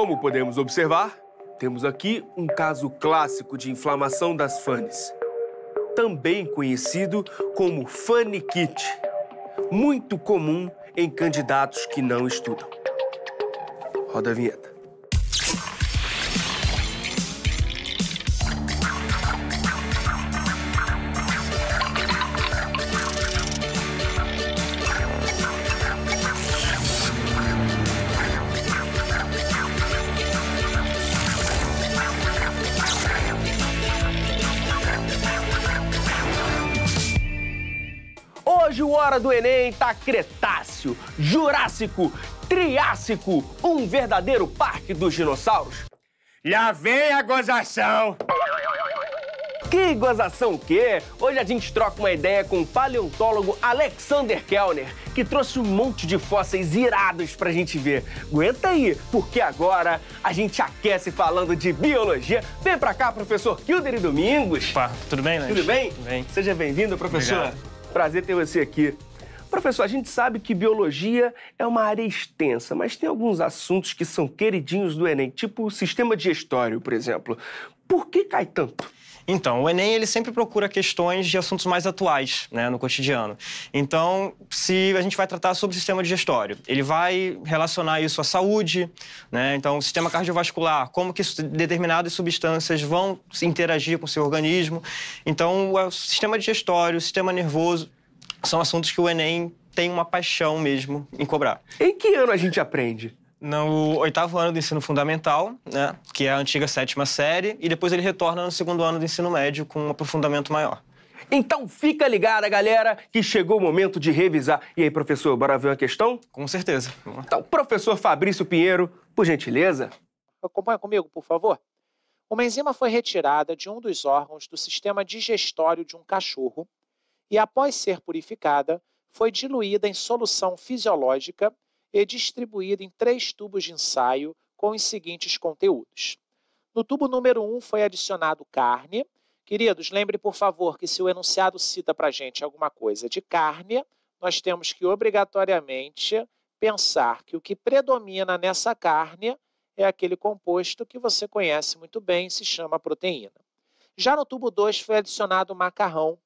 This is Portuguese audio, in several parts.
Como podemos observar, temos aqui um caso clássico de inflamação das fanes, também conhecido como faniquite, muito comum em candidatos que não estudam. Roda a vinheta. Hoje o Hora do Enem tá Cretáceo, Jurássico, Triássico, um verdadeiro parque dos dinossauros. Já vem a gozação! Que gozação o quê? Hoje a gente troca uma ideia com o paleontólogo Alexander Kellner, que trouxe um monte de fósseis irados pra gente ver. Aguenta aí, porque agora a gente aquece falando de biologia. Vem pra cá, professor Kilder Domingos. Opa, tudo bem, Lange? Tudo bem? Tudo bem. Seja bem-vindo, professor. Obrigado. Prazer ter você aqui. Professor, a gente sabe que biologia é uma área extensa, mas tem alguns assuntos que são queridinhos do Enem, tipo o sistema digestório, por exemplo. Por que cai tanto? Então, o Enem ele sempre procura questões de assuntos mais atuais, né, no cotidiano. Então, se a gente vai tratar sobre o sistema digestório, ele vai relacionar isso à saúde, né? Então, o sistema cardiovascular, como que determinadas substâncias vão interagir com o seu organismo. Então, o sistema digestório, o sistema nervoso, são assuntos que o Enem tem uma paixão mesmo em cobrar. Em que ano a gente aprende? No 8º ano do ensino fundamental, né, que é a antiga 7ª série, e depois ele retorna no 2º ano do ensino médio com um aprofundamento maior. Então fica ligada, galera, que chegou o momento de revisar. E aí, professor, bora ver uma questão? Com certeza. Então, professor Fabrício Pinheiro, por gentileza. Acompanha comigo, por favor. Uma enzima foi retirada de um dos órgãos do sistema digestório de um cachorro e, após ser purificada, foi diluída em solução fisiológica e distribuída em 3 tubos de ensaio com os seguintes conteúdos. No tubo número 1 foi adicionado carne. Queridos, lembre, por favor, que se o enunciado cita para a gente alguma coisa de carne, nós temos que obrigatoriamente pensar que o que predomina nessa carne é aquele composto que você conhece muito bem, se chama proteína. Já no tubo 2 foi adicionado macarrão.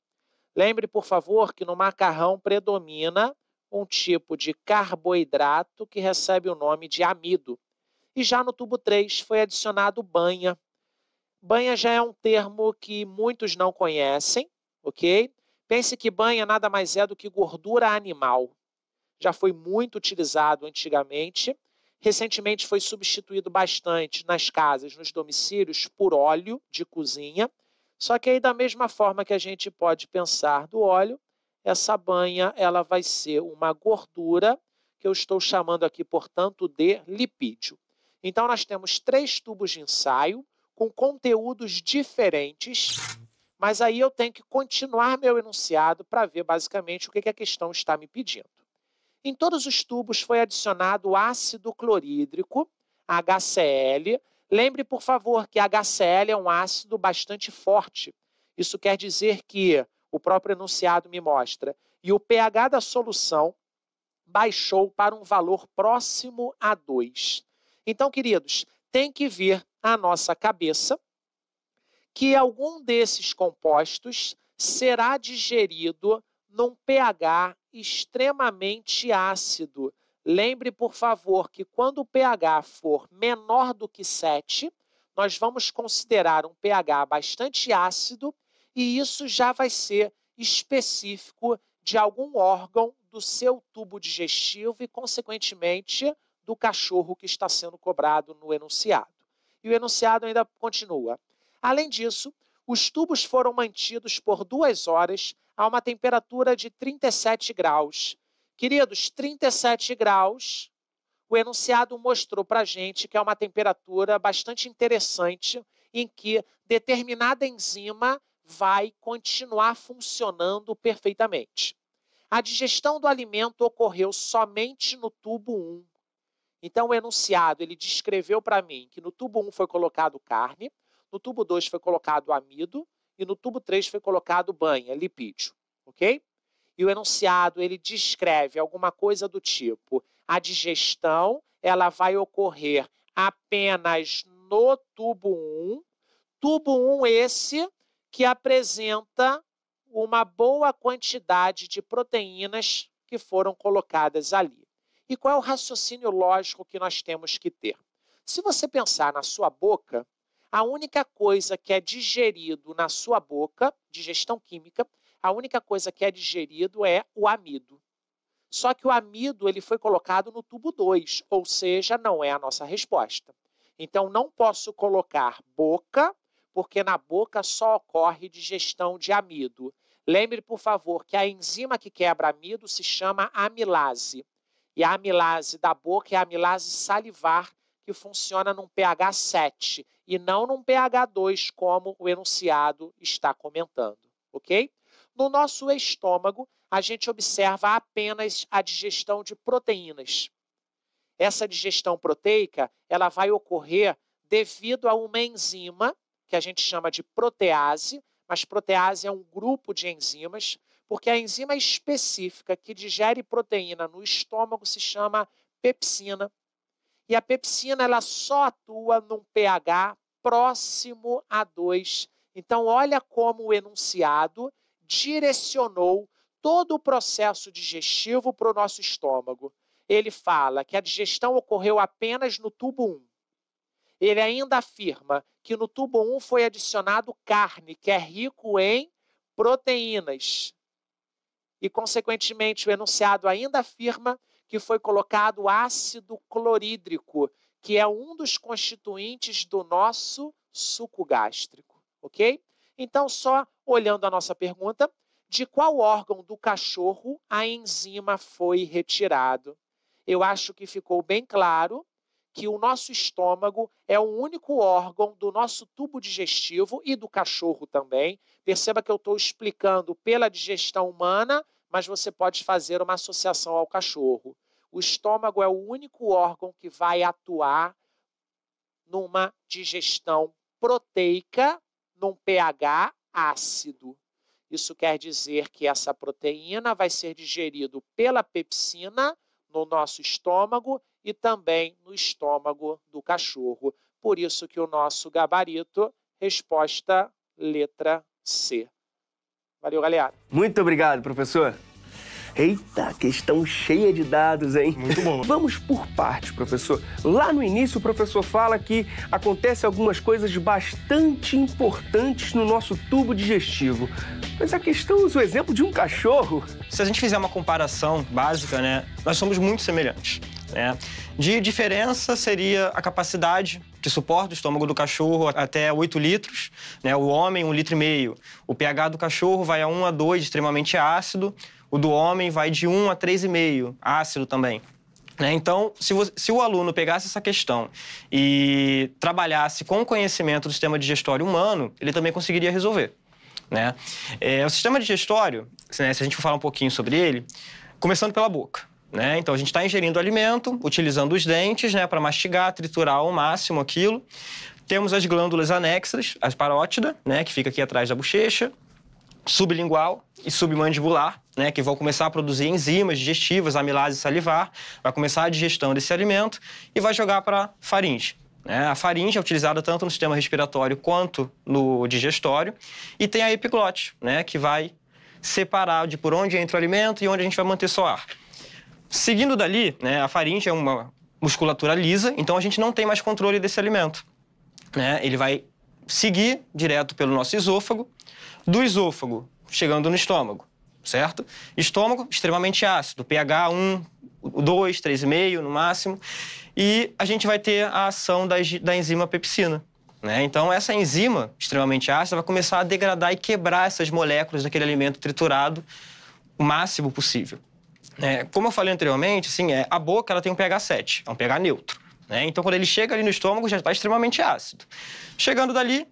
Lembre, por favor, que no macarrão predomina um tipo de carboidrato que recebe o nome de amido. E já no tubo 3 foi adicionado banha. Banha já é um termo que muitos não conhecem, ok? Pense que banha nada mais é do que gordura animal. Já foi muito utilizado antigamente. Recentemente foi substituído bastante nas casas, nos domicílios, por óleo de cozinha. Só que aí, da mesma forma que a gente pode pensar do óleo, essa banha ela vai ser uma gordura que eu estou chamando aqui, portanto, de lipídio. Então, nós temos 3 tubos de ensaio com conteúdos diferentes, mas aí eu tenho que continuar meu enunciado para ver basicamente o que a questão está me pedindo. Em todos os tubos foi adicionado ácido clorídrico, HCl. Lembre, por favor, que HCl é um ácido bastante forte. Isso quer dizer que o próprio enunciado me mostra, e o pH da solução baixou para um valor próximo a 2. Então, queridos, tem que vir à nossa cabeça que algum desses compostos será digerido num pH extremamente ácido. Lembre, por favor, que quando o pH for menor do que 7, nós vamos considerar um pH bastante ácido e isso já vai ser específico de algum órgão do seu tubo digestivo e, consequentemente, do cachorro que está sendo cobrado no enunciado. E o enunciado ainda continua. Além disso, os tubos foram mantidos por 2 horas a uma temperatura de 37 graus. Queridos, 37 graus, o enunciado mostrou para a gente que é uma temperatura bastante interessante em que determinada enzima vai continuar funcionando perfeitamente. A digestão do alimento ocorreu somente no tubo 1. Então, o enunciado ele descreveu para mim que no tubo 1 foi colocado carne, no tubo 2 foi colocado amido e no tubo 3 foi colocado banha, lipídio, ok? E o enunciado ele descreve alguma coisa do tipo: a digestão ela vai ocorrer apenas no tubo 1. Tubo 1 esse que apresenta uma boa quantidade de proteínas que foram colocadas ali. E qual é o raciocínio lógico que nós temos que ter? Se você pensar na sua boca, a única coisa que é digerido na sua boca, digestão química, a única coisa que é digerido é o amido. Só que o amido ele foi colocado no tubo 2, ou seja, não é a nossa resposta. Então, não posso colocar boca, porque na boca só ocorre digestão de amido. Lembre, por favor, que a enzima que quebra amido se chama amilase. E a amilase da boca é a amilase salivar, que funciona num pH 7 e não num pH 2, como o enunciado está comentando, ok? No nosso estômago, a gente observa apenas a digestão de proteínas. Essa digestão proteica, ela vai ocorrer devido a uma enzima, que a gente chama de protease, mas protease é um grupo de enzimas, porque a enzima específica que digere proteína no estômago se chama pepsina. E a pepsina ela só atua num pH próximo a 2. Então, olha como o enunciado direcionou todo o processo digestivo para o nosso estômago. Ele fala que a digestão ocorreu apenas no tubo 1. Ele ainda afirma que no tubo 1 foi adicionado carne, que é rico em proteínas. E, consequentemente, o enunciado ainda afirma que foi colocado ácido clorídrico, que é um dos constituintes do nosso suco gástrico, ok? Então, só olhando a nossa pergunta, de qual órgão do cachorro a enzima foi retirado? Eu acho que ficou bem claro que o nosso estômago é o único órgão do nosso tubo digestivo e do cachorro também. Perceba que eu estou explicando pela digestão humana, mas você pode fazer uma associação ao cachorro. O estômago é o único órgão que vai atuar numa digestão proteica, num pH ácido. Isso quer dizer que essa proteína vai ser digerida pela pepsina no nosso estômago e também no estômago do cachorro. Por isso que o nosso gabarito, resposta letra C. Valeu, galera. Muito obrigado, professor. Eita, questão cheia de dados, hein? Muito bom. Vamos por partes, professor. Lá no início, o professor fala que acontecem algumas coisas bastante importantes no nosso tubo digestivo. Mas a questão usa o exemplo de um cachorro. Se a gente fizer uma comparação básica, né, nós somos muito semelhantes. Né? De diferença seria a capacidade que suporta o estômago do cachorro até 8 litros, né? O homem, 1,5 litro. O pH do cachorro vai a 1 a 2, extremamente ácido. O do homem vai de 1 a 3,5, ácido também. Né? Então, se o aluno pegasse essa questão e trabalhasse com o conhecimento do sistema digestório humano, ele também conseguiria resolver. Né? O sistema digestório, né, se a gente for falar um pouquinho sobre ele, começando pela boca. Né? Então, a gente está ingerindo alimento, utilizando os dentes, né, para mastigar, triturar ao máximo aquilo. Temos as glândulas anexas, as parótida, né, que fica aqui atrás da bochecha, sublingual e submandibular, né, que vão começar a produzir enzimas digestivas, amilase salivar, vai começar a digestão desse alimento e vai jogar para a faringe. Né? A faringe é utilizada tanto no sistema respiratório quanto no digestório e tem a epiglote, né, que vai separar de por onde entra o alimento e onde a gente vai manter só ar. Seguindo dali, né, a faringe é uma musculatura lisa, então a gente não tem mais controle desse alimento. Né? Ele vai seguir direto pelo nosso esôfago, do esôfago chegando no estômago, certo? Estômago extremamente ácido, pH 1, 2, 3,5 no máximo, e a gente vai ter a ação da enzima pepsina. Né? Então, essa enzima extremamente ácida vai começar a degradar e quebrar essas moléculas daquele alimento triturado o máximo possível. Como eu falei anteriormente, assim, a boca ela tem um pH 7, é um pH neutro. Né? Então, quando ele chega ali no estômago, já está extremamente ácido. Chegando dali,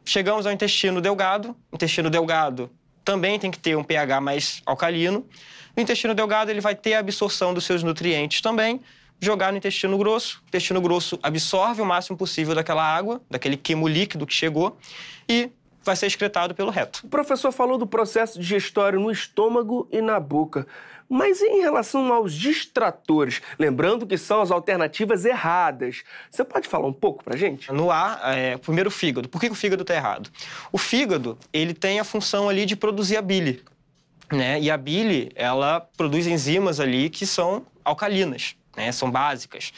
chegamos ao intestino delgado. O intestino delgado também tem que ter um pH mais alcalino. O intestino delgado ele vai ter a absorção dos seus nutrientes também, jogar no intestino grosso. O intestino grosso absorve o máximo possível daquela água, daquele quimo líquido que chegou, e vai ser excretado pelo reto. O professor falou do processo digestório no estômago e na boca. Mas em relação aos distratores, lembrando que são as alternativas erradas, você pode falar um pouco pra gente? No A, primeiro o fígado. Por que o fígado está errado? O fígado, ele tem a função ali de produzir a bile, né? E a bile, ela produz enzimas ali que são alcalinas, né? São básicas.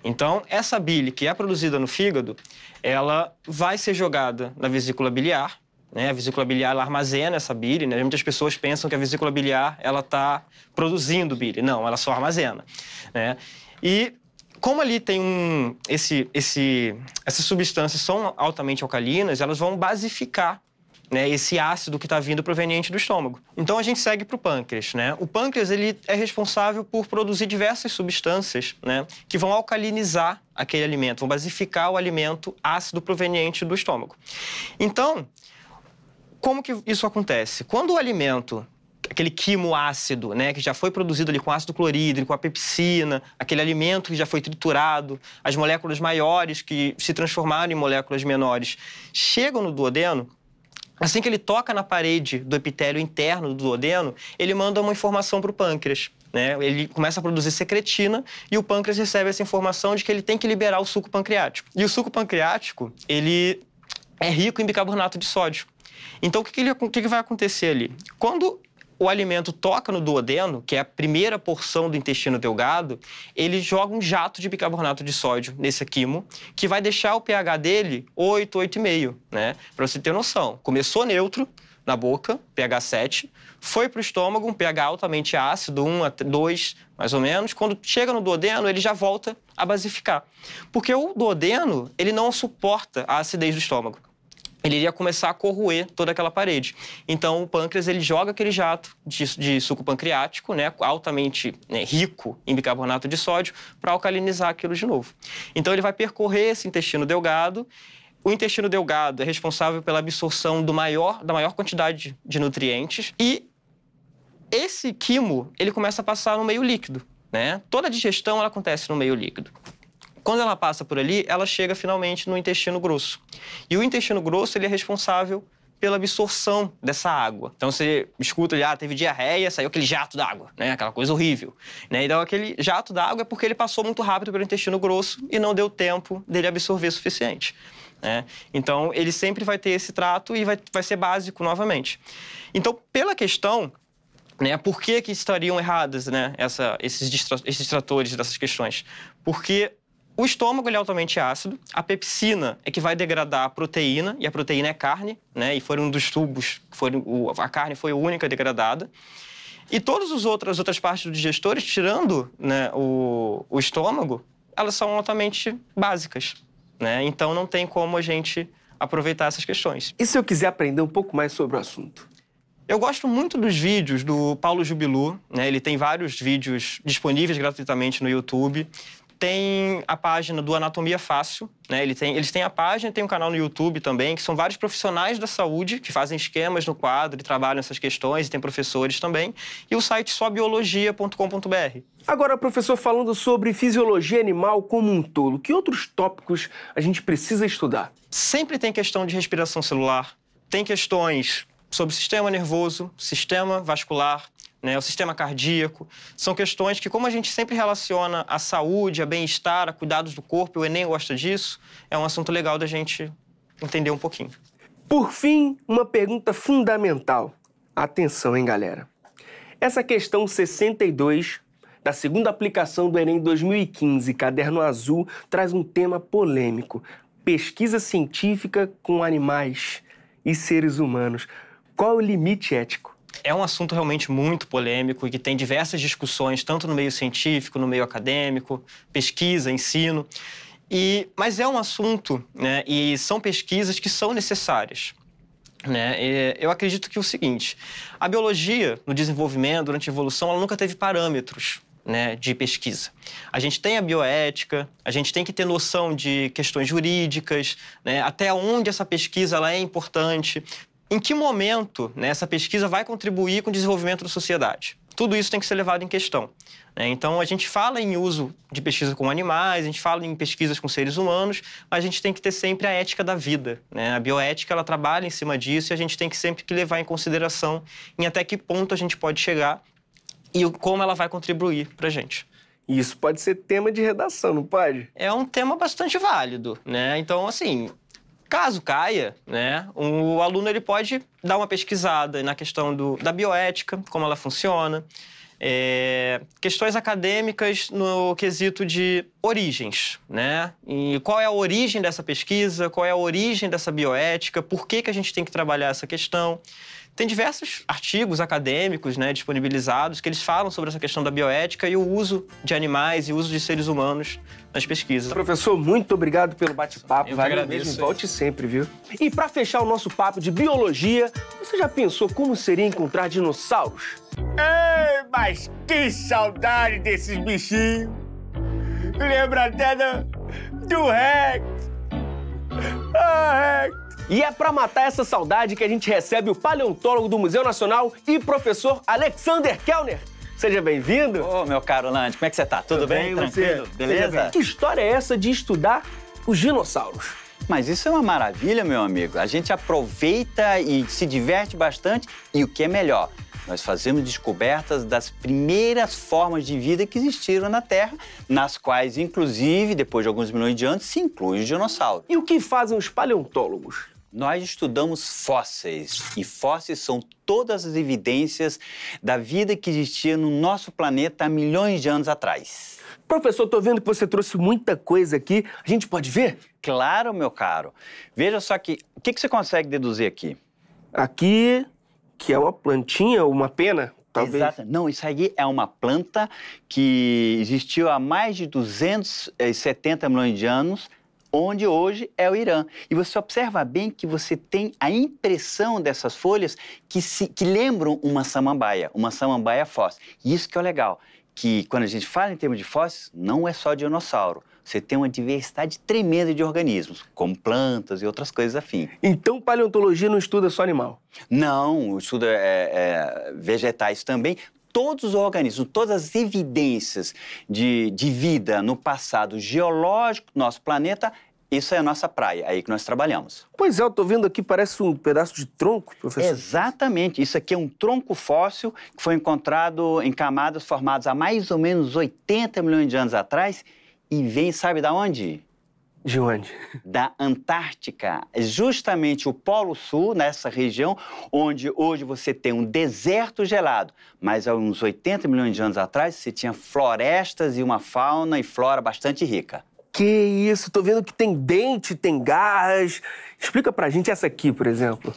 Então, essa bile que é produzida no fígado, ela vai ser jogada na vesícula biliar, né? A vesícula biliar ela armazena essa bile, né? Muitas pessoas pensam que a vesícula biliar ela está produzindo bile. Não, ela só armazena, né? E como ali tem essas substâncias são altamente alcalinas, elas vão basificar, né, esse ácido que está vindo proveniente do estômago. Então a gente segue para o pâncreas, né? O pâncreas ele é responsável por produzir diversas substâncias, né, que vão alcalinizar aquele alimento, vão basificar o alimento ácido proveniente do estômago. Então, como que isso acontece? Quando o alimento, aquele quimo ácido, né, que já foi produzido ali com ácido clorídrico, com a pepsina, aquele alimento que já foi triturado, as moléculas maiores que se transformaram em moléculas menores, chegam no duodeno, assim que ele toca na parede do epitélio interno do duodeno, ele manda uma informação para o pâncreas, né? Ele começa a produzir secretina e o pâncreas recebe essa informação de que ele tem que liberar o suco pancreático. E o suco pancreático, ele é rico em bicarbonato de sódio. Então, o que vai acontecer ali? Quando o alimento toca no duodeno, que é a primeira porção do intestino delgado, ele joga um jato de bicarbonato de sódio nesse quimo, que vai deixar o pH dele 8, 8,5, né? Para você ter noção. Começou neutro na boca, pH 7, foi para o estômago, um pH altamente ácido, 1 a 2, mais ou menos. Quando chega no duodeno, ele já volta a basificar. Porque o duodeno, ele não suporta a acidez do estômago. Ele iria começar a corroer toda aquela parede. Então, o pâncreas, ele joga aquele jato de suco pancreático, né, altamente, né, rico em bicarbonato de sódio, para alcalinizar aquilo de novo. Então, ele vai percorrer esse intestino delgado. O intestino delgado é responsável pela absorção da maior quantidade de nutrientes. E esse quimo, ele começa a passar no meio líquido, né? Toda a digestão, ela acontece no meio líquido. Quando ela passa por ali, ela chega finalmente no intestino grosso. E o intestino grosso, ele é responsável pela absorção dessa água. Então, você escuta ali, teve diarreia, saiu aquele jato d'água, né? Aquela coisa horrível, né? Então, aquele jato d'água é porque ele passou muito rápido pelo intestino grosso e não deu tempo dele absorver o suficiente, né? Então, ele sempre vai ter esse trato e vai ser básico novamente. Então, pela questão, né, por que estariam erradas, né, esses distratores dessas questões? Porque o estômago ele é altamente ácido, a pepsina é que vai degradar a proteína, e a proteína é carne, né? E foi um dos tubos, a carne foi a única degradada. E todas as outras partes do digestores, tirando, né, o estômago, elas são altamente básicas, né? Então não tem como a gente aproveitar essas questões. E se eu quiser aprender um pouco mais sobre o assunto? Eu gosto muito dos vídeos do Paulo Jubilu, né? Ele tem vários vídeos disponíveis gratuitamente no YouTube. Tem a página do Anatomia Fácil, né? Eles têm a página, tem um canal no YouTube também, que são vários profissionais da saúde que fazem esquemas no quadro e trabalham essas questões, e tem professores também. E o site sobiologia.com.br. Agora, professor, falando sobre fisiologia animal como um todo, que outros tópicos a gente precisa estudar? Sempre tem questão de respiração celular, tem questões sobre o sistema nervoso, sistema vascular, né, o sistema cardíaco. São questões que, como a gente sempre relaciona a saúde, a bem-estar, a cuidados do corpo, e o Enem gosta disso, é um assunto legal da gente entender um pouquinho. Por fim, uma pergunta fundamental. Atenção, hein, galera? Essa questão 62 da segunda aplicação do Enem 2015, Caderno Azul, traz um tema polêmico. Pesquisa científica com animais e seres humanos. Qual o limite ético? É um assunto realmente muito polêmico e que tem diversas discussões, tanto no meio científico, no meio acadêmico, pesquisa, ensino. Mas é um assunto, né, e são pesquisas que são necessárias, né? Eu acredito que é o seguinte, a biologia, no desenvolvimento, durante a evolução, ela nunca teve parâmetros, né, de pesquisa. A gente tem a bioética, a gente tem que ter noção de questões jurídicas, né, até onde essa pesquisa ela é importante. Em que momento, né, essa pesquisa vai contribuir com o desenvolvimento da sociedade? tudo isso tem que ser levado em questão, né? Então, a gente fala em uso de pesquisa com animais, a gente fala em pesquisas com seres humanos, mas a gente tem que ter sempre a ética da vida, né? A bioética, ela trabalha em cima disso e a gente tem que sempre que levar em consideração em até que ponto a gente pode chegar e como ela vai contribuir para a gente. Isso pode ser tema de redação, não pode? É um tema bastante válido, né? Então, assim, caso caia, né, o aluno ele pode dar uma pesquisada na questão da bioética, como ela funciona, questões acadêmicas no quesito de origens, né? E qual é a origem dessa pesquisa, qual é a origem dessa bioética, por que a gente tem que trabalhar essa questão. Tem diversos artigos acadêmicos, né, disponibilizados que eles falam sobre essa questão da bioética e o uso de animais e o uso de seres humanos nas pesquisas. Professor, muito obrigado pelo bate-papo. Valeu mesmo. Volte sempre, viu? E para fechar o nosso papo de biologia, você já pensou como seria encontrar dinossauros? Ei, mas que saudade desses bichinhos. Lembra até do Rex. Ah, Rex. E é para matar essa saudade que a gente recebe o paleontólogo do Museu Nacional e professor Alexander Kellner. Seja bem-vindo. Ô, meu caro Lande, como é que você tá? Tudo bem? Tranquilo? Beleza? Que história é essa de estudar os dinossauros? Mas isso é uma maravilha, meu amigo. A gente aproveita e se diverte bastante e o que é melhor, nós fazemos descobertas das primeiras formas de vida que existiram na Terra, nas quais, inclusive, depois de alguns milhões de anos, se inclui os dinossauros. E o que fazem os paleontólogos? Nós estudamos fósseis, e fósseis são todas as evidências da vida que existia no nosso planeta há milhões de anos atrás. Professor, tô vendo que você trouxe muita coisa aqui. A gente pode ver? Claro, meu caro. Veja só que... O que você consegue deduzir aqui? Aqui, que é uma plantinha ou uma pena, talvez. Exato. Não, isso aí é uma planta que existiu há mais de 270 milhões de anos, onde hoje é o Irã. E você observa bem que você tem a impressão dessas folhas que lembram uma samambaia fóssil. E isso que é o legal, que quando a gente fala em termos de fósseis, não é só dinossauro. Você tem uma diversidade tremenda de organismos, como plantas e outras coisas afins. Então, paleontologia não estuda só animal? Não, estuda vegetais também. Todos os organismos, todas as evidências de vida no passado geológico do nosso planeta, isso é a nossa praia, é aí que nós trabalhamos. Pois é, eu tô vendo aqui, parece um pedaço de tronco, professor. Exatamente, isso aqui é um tronco fóssil que foi encontrado em camadas formadas há mais ou menos 80 milhões de anos atrás e vem, sabe de onde? De onde? Da Antártica, justamente o Polo Sul, nessa região, onde hoje você tem um deserto gelado, mas há uns 80 milhões de anos atrás você tinha florestas e uma fauna e flora bastante rica. Que isso, tô vendo que tem dente, tem garras. Explica pra gente essa aqui, por exemplo.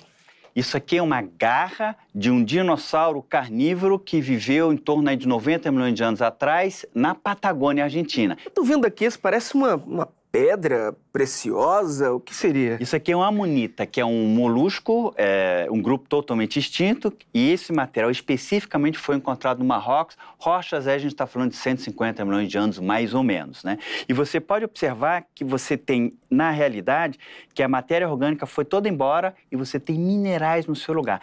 Isso aqui é uma garra de um dinossauro carnívoro que viveu em torno aí de 90 milhões de anos atrás na Patagônia, Argentina. Eu tô vendo aqui, isso parece uma pedra preciosa, o que seria? Isso aqui é uma amonita, que é um molusco, um grupo totalmente extinto, e esse material especificamente foi encontrado no Marrocos. Rochas, a gente está falando de 150 milhões de anos, mais ou menos, né? E você pode observar que você tem, na realidade, que a matéria orgânica foi toda embora e você tem minerais no seu lugar.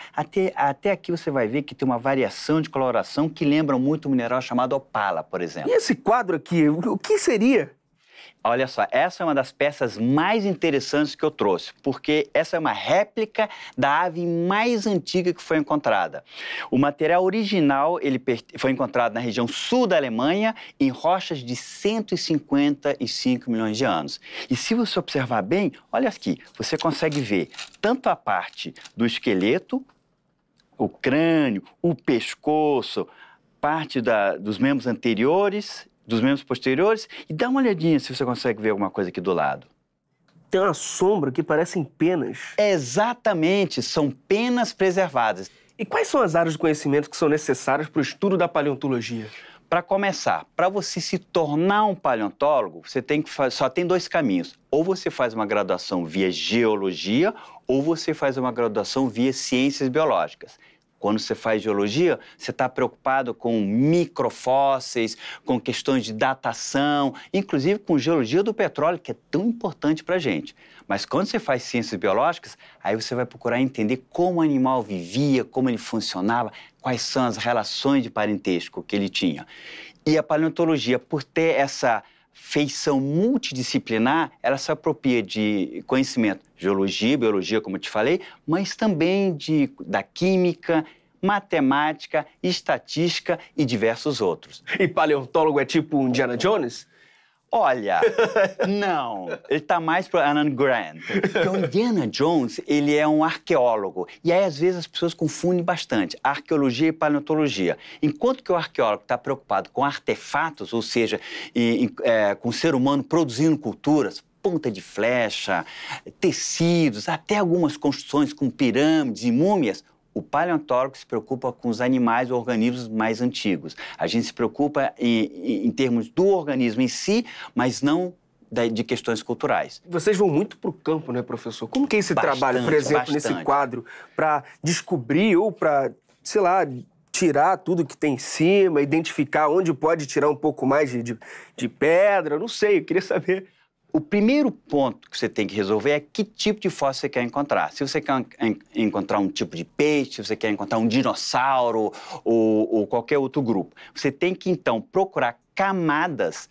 Até aqui você vai ver que tem uma variação de coloração que lembra muito um mineral chamado opala, por exemplo. E esse quadro aqui, o que seria? Olha só, essa é uma das peças mais interessantes que eu trouxe, porque essa é uma réplica da ave mais antiga que foi encontrada. O material original foi encontrado na região sul da Alemanha, em rochas de 155 milhões de anos. E se você observar bem, olha aqui, você consegue ver tanto a parte do esqueleto, o crânio, o pescoço, parte dos membros anteriores, dos membros posteriores, e dá uma olhadinha se você consegue ver alguma coisa aqui do lado. Tem uma sombra que parecem penas. Exatamente, são penas preservadas. E quais são as áreas de conhecimento que são necessárias para o estudo da paleontologia? Para começar, para você se tornar um paleontólogo, você só tem dois caminhos. Ou você faz uma graduação via geologia, ou você faz uma graduação via ciências biológicas. Quando você faz geologia, você está preocupado com microfósseis, com questões de datação, inclusive com geologia do petróleo, que é tão importante para a gente. Mas quando você faz ciências biológicas, aí você vai procurar entender como o animal vivia, como ele funcionava, quais são as relações de parentesco que ele tinha. E a paleontologia, por ter essa feição multidisciplinar, ela se apropria de conhecimento de geologia, biologia, como eu te falei, mas também da química, matemática, estatística e diversos outros. E paleontólogo é tipo um Indiana Jones? Olha, não, ele está mais para Alan Grant. Porque o Indiana Jones, ele é um arqueólogo. E aí, às vezes, as pessoas confundem bastante arqueologia e paleontologia. Enquanto que o arqueólogo está preocupado com artefatos, ou seja, com o ser humano produzindo culturas, ponta de flecha, tecidos, até algumas construções com pirâmides e múmias, o paleontólogo se preocupa com os animais ou organismos mais antigos. A gente se preocupa em termos do organismo em si, mas não de questões culturais. Vocês vão muito para o campo, né, professor? Como que é esse trabalho, por exemplo, nesse quadro, para descobrir ou para, sei lá, tirar tudo que tem em cima, identificar onde pode tirar um pouco mais de pedra? Não sei, eu queria saber. O primeiro ponto que você tem que resolver é que tipo de fóssil você quer encontrar. Se você quer encontrar um tipo de peixe, se você quer encontrar um dinossauro ou qualquer outro grupo, você tem que, então, procurar camadas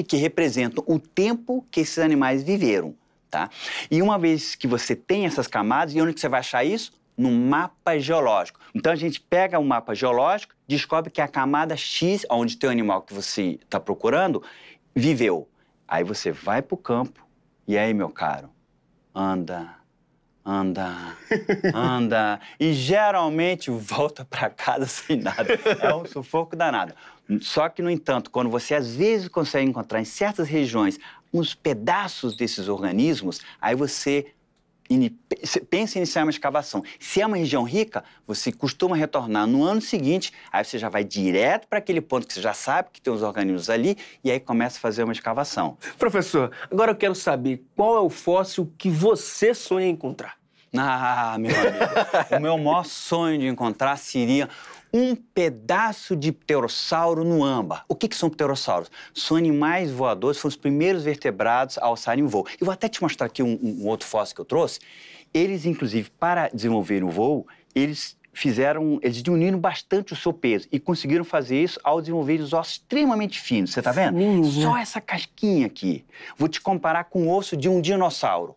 que representam o tempo que esses animais viveram, tá? E uma vez que você tem essas camadas, e onde que você vai achar isso? No mapa geológico. Então, a gente pega o mapa geológico, descobre que a camada X, onde tem o animal que você está procurando, viveu. Aí você vai para o campo, e aí, meu caro, anda, e geralmente volta para casa sem nada. É um sufoco danado. Só que, no entanto, quando você às vezes consegue encontrar em certas regiões uns pedaços desses organismos, aí você pensa em iniciar uma escavação. Se é uma região rica, você costuma retornar no ano seguinte, aí você já vai direto para aquele ponto que você já sabe que tem os organismos ali, e aí começa a fazer uma escavação. Professor, agora eu quero saber qual é o fóssil que você sonha encontrar. Ah, meu amigo, o meu maior sonho de encontrar seria um pedaço de pterossauro no âmbar. O que são pterossauros? São animais voadores, foram os primeiros vertebrados a alçarem voo. Eu vou até te mostrar aqui um outro fóssil que eu trouxe. Eles, inclusive, para desenvolver o voo, eles diminuíram bastante o seu peso e conseguiram fazer isso ao desenvolver os ossos extremamente finos. Você tá vendo? Só essa casquinha aqui. Vou te comparar com o osso de um dinossauro.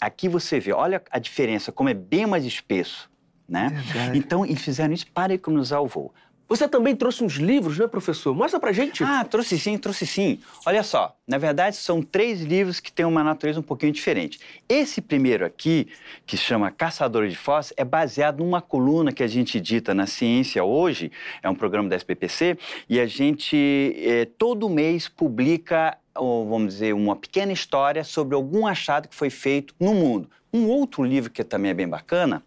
Aqui você vê, olha a diferença, como é bem mais espesso, né? Então, eles fizeram isso para economizar o voo. Você também trouxe uns livros, né, professor? Mostra pra gente. Ah, trouxe sim. Olha só, na verdade, são 3 livros que têm uma natureza um pouquinho diferente. Esse primeiro aqui, que se chama Caçadores de Fósseis, é baseado numa coluna que a gente edita na Ciência Hoje, é um programa da SBPC, e a gente todo mês publica, vamos dizer, uma pequena história sobre algum achado que foi feito no mundo. Um outro livro que também é bem bacana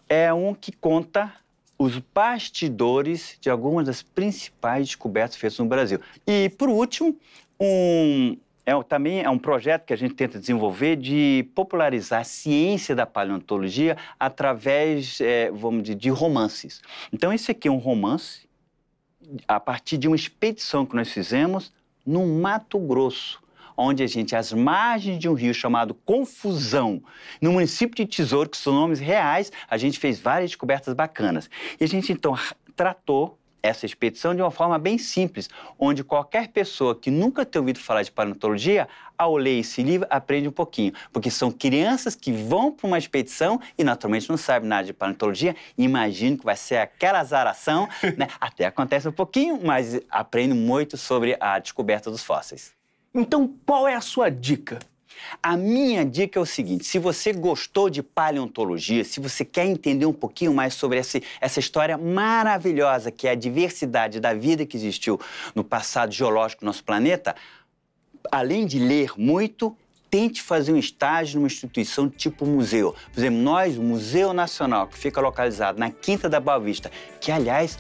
é um que conta os bastidores de algumas das principais descobertas feitas no Brasil. E, por último, também é um projeto que a gente tenta desenvolver de popularizar a ciência da paleontologia através, vamos dizer, de romances. Então, esse aqui é um romance a partir de uma expedição que nós fizemos no Mato Grosso, onde às margens de um rio chamado Confusão, no município de Tesouro, que são nomes reais, a gente fez várias descobertas bacanas. E a gente, então, tratou essa expedição de uma forma bem simples, onde qualquer pessoa que nunca tenha ouvido falar de paleontologia, ao ler esse livro, aprende um pouquinho. Porque são crianças que vão para uma expedição e, naturalmente, não sabem nada de paleontologia. Imagino que vai ser aquela azaração, né? Até acontece um pouquinho, mas aprende muito sobre a descoberta dos fósseis. Então, qual é a sua dica? A minha dica é o seguinte: se você gostou de paleontologia, se você quer entender um pouquinho mais sobre essa história maravilhosa que é a diversidade da vida que existiu no passado geológico do nosso planeta, além de ler muito, tente fazer um estágio numa instituição tipo museu. Por exemplo, o Museu Nacional, que fica localizado na Quinta da Boa Vista, que, aliás,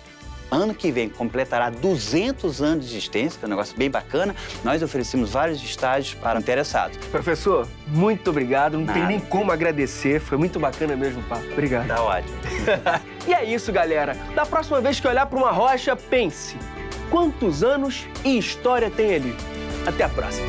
ano que vem completará 200 anos de existência, que é um negócio bem bacana. Nós oferecemos vários estágios para interessados. Professor, muito obrigado. Não tem Nada. nem como agradecer. Foi muito bacana mesmo o papo. Obrigado. Tá ótimo. E é isso, galera. Da próxima vez que olhar para uma rocha, pense: quantos anos e história tem ali? Até a próxima.